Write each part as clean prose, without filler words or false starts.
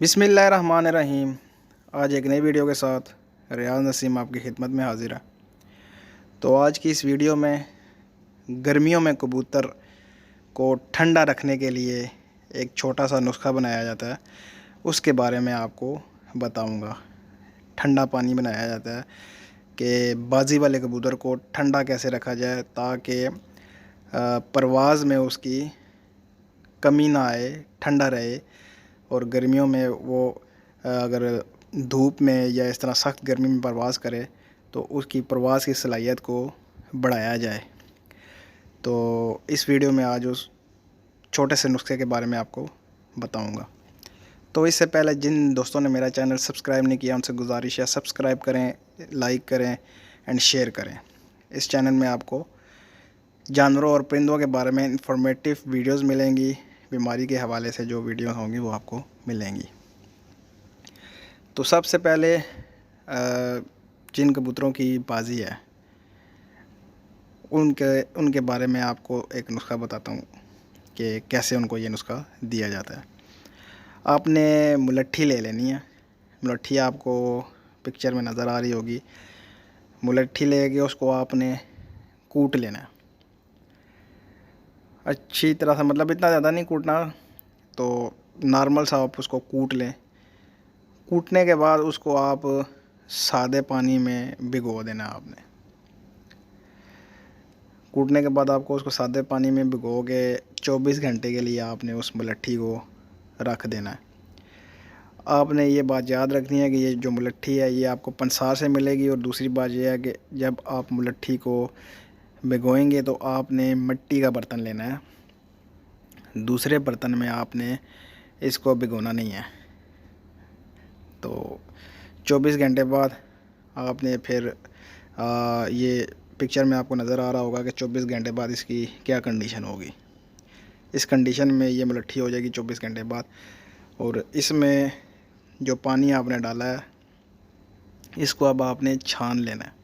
बिस्मिल्लाहिर्रहमानिर्रहीम। आज एक नई वीडियो के साथ रियाज नसीम आपकी खिदमत में हाजिर है। तो आज की इस वीडियो में गर्मियों में कबूतर को ठंडा रखने के लिए एक छोटा सा नुस्खा बनाया जाता है, उसके बारे में आपको बताऊंगा। ठंडा पानी बनाया जाता है कि बाजी वाले कबूतर को ठंडा कैसे रखा जाए ताकि परवाज़ में उसकी कमी ना आए, ठंडा रहे। और गर्मियों में वो अगर धूप में या इस तरह सख्त गर्मी में परवाज़ करे तो उसकी परवाज़ की सलाहियत को बढ़ाया जाए। तो इस वीडियो में आज उस छोटे से नुस्खे के बारे में आपको बताऊंगा। तो इससे पहले जिन दोस्तों ने मेरा चैनल सब्सक्राइब नहीं किया उनसे गुजारिश है, सब्सक्राइब करें, लाइक करें एंड शेयर करें। इस चैनल में आपको जानवरों और परिंदों के बारे में इंफॉर्मेटिव वीडियोस मिलेंगी। बीमारी के हवाले से जो वीडियो होंगी वो आपको मिलेंगी। तो सबसे पहले जिन कबूतरों की बाजी है उनके बारे में आपको एक नुस्खा बताता हूँ कि कैसे उनको ये नुस्खा दिया जाता है। आपने मुलट्ठी ले लेनी है। मुलट्ठी आपको पिक्चर में नज़र आ रही होगी। मुलट्ठी लेके उसको आपने कूट लेना है अच्छी तरह से, मतलब इतना ज़्यादा नहीं कूटना, तो नॉर्मल सा आप उसको कूट लें। कूटने के बाद उसको आप सादे पानी में भिगो देना है। आपने कूटने के बाद आपको उसको सादे पानी में भिगो के 24 घंटे के लिए आपने उस मुलट्ठी को रख देना है। आपने ये बात याद रखनी है कि ये जो मुलट्ठी है ये आपको पंसार से मिलेगी। और दूसरी बात ये है कि जब आप मुलट्ठी को भिगोएंगे तो आपने मिट्टी का बर्तन लेना है। दूसरे बर्तन में आपने इसको भिगोना नहीं है। तो 24 घंटे बाद आपने फिर ये पिक्चर में आपको नज़र आ रहा होगा कि 24 घंटे बाद इसकी क्या कंडीशन होगी। इस कंडीशन में ये मुलट्ठी हो जाएगी 24 घंटे बाद। और इसमें जो पानी आपने डाला है इसको अब आपने छान लेना है।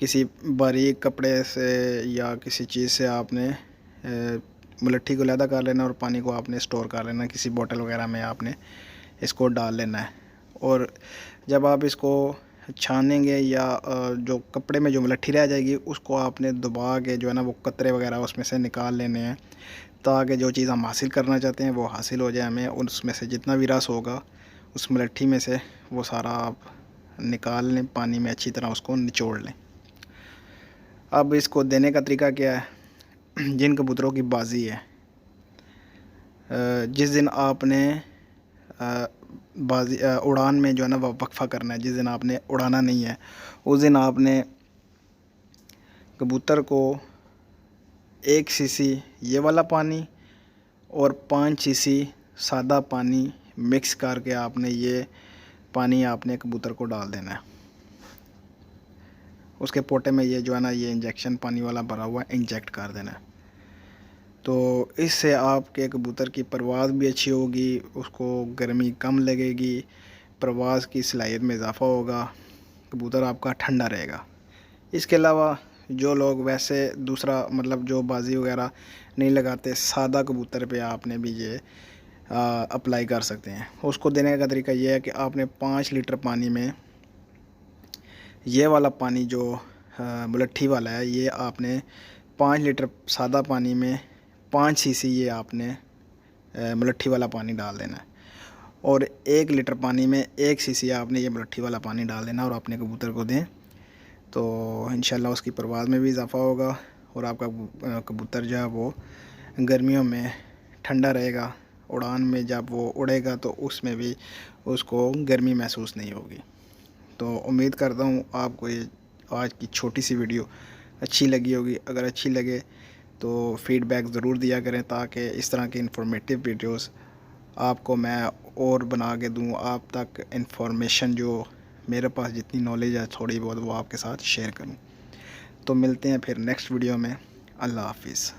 किसी बारीक कपड़े से या किसी चीज़ से आपने मुलट्ठी को लैदा कर लेना और पानी को आपने स्टोर कर लेना। किसी बोतल वगैरह में आपने इसको डाल लेना है। और जब आप इसको छानेंगे या जो कपड़े में जो मुलट्ठी रह जाएगी उसको आपने दबा के जो है ना वो कतरे वगैरह उसमें से निकाल लेने हैं ताकि जो चीज़ हम हासिल करना चाहते हैं वो हासिल हो जाए हमें। उसमें से जितना भी रस होगा उस मुलट्ठी में से वो सारा आप निकाल लें, पानी में अच्छी तरह उसको निचोड़ लें। अब इसको देने का तरीका क्या है? जिन कबूतरों की बाजी है, जिस दिन आपने बाजी उड़ान में जो है ना वक्फा करना है, जिस दिन आपने उड़ाना नहीं है उस दिन आपने कबूतर को 1 सीसी ये वाला पानी और 5 सीसी सादा पानी मिक्स करके आपने ये पानी आपने कबूतर को डाल देना है। उसके पोटे में ये जो है ना ये इंजेक्शन पानी वाला भरा हुआ इंजेक्ट कर देना है। तो इससे आपके कबूतर की परवाज़ भी अच्छी होगी, उसको गर्मी कम लगेगी, परवाज़ की सलाहियत में इजाफ़ा होगा, कबूतर आपका ठंडा रहेगा। इसके अलावा जो लोग वैसे दूसरा मतलब जो बाजी वगैरह नहीं लगाते, सादा कबूतर पे आपने भी ये अप्लाई कर सकते हैं। उसको देने का तरीका ये है कि आपने 5 लीटर पानी में ये वाला पानी जो मुलट्ठी वाला है ये आपने 5 लीटर सादा पानी में 5 सीसी ये आपने मुलट्ठी वाला पानी डाल देना है। और 1 लीटर पानी में 1 सीसी आपने ये मुलट्ठी वाला पानी डाल देना और अपने कबूतर को दें। तो इंशाल्लाह उसकी परवाज़ में भी इजाफ़ा होगा और आपका कबूतर जो है वो गर्मियों में ठंडा रहेगा। उड़ान में जब वो उड़ेगा तो उसमें भी उसको गर्मी महसूस नहीं होगी। तो उम्मीद करता हूँ आपको ये आज की छोटी सी वीडियो अच्छी लगी होगी। अगर अच्छी लगे तो फ़ीडबैक ज़रूर दिया करें ताकि इस तरह की इन्फॉर्मेटिव वीडियोस आपको मैं और बना के दूँ। आप तक इन्फॉर्मेशन जो मेरे पास जितनी नॉलेज है थोड़ी बहुत वो आपके साथ शेयर करूँ। तो मिलते हैं फिर नेक्स्ट वीडियो में। अल्लाह हाफिज़।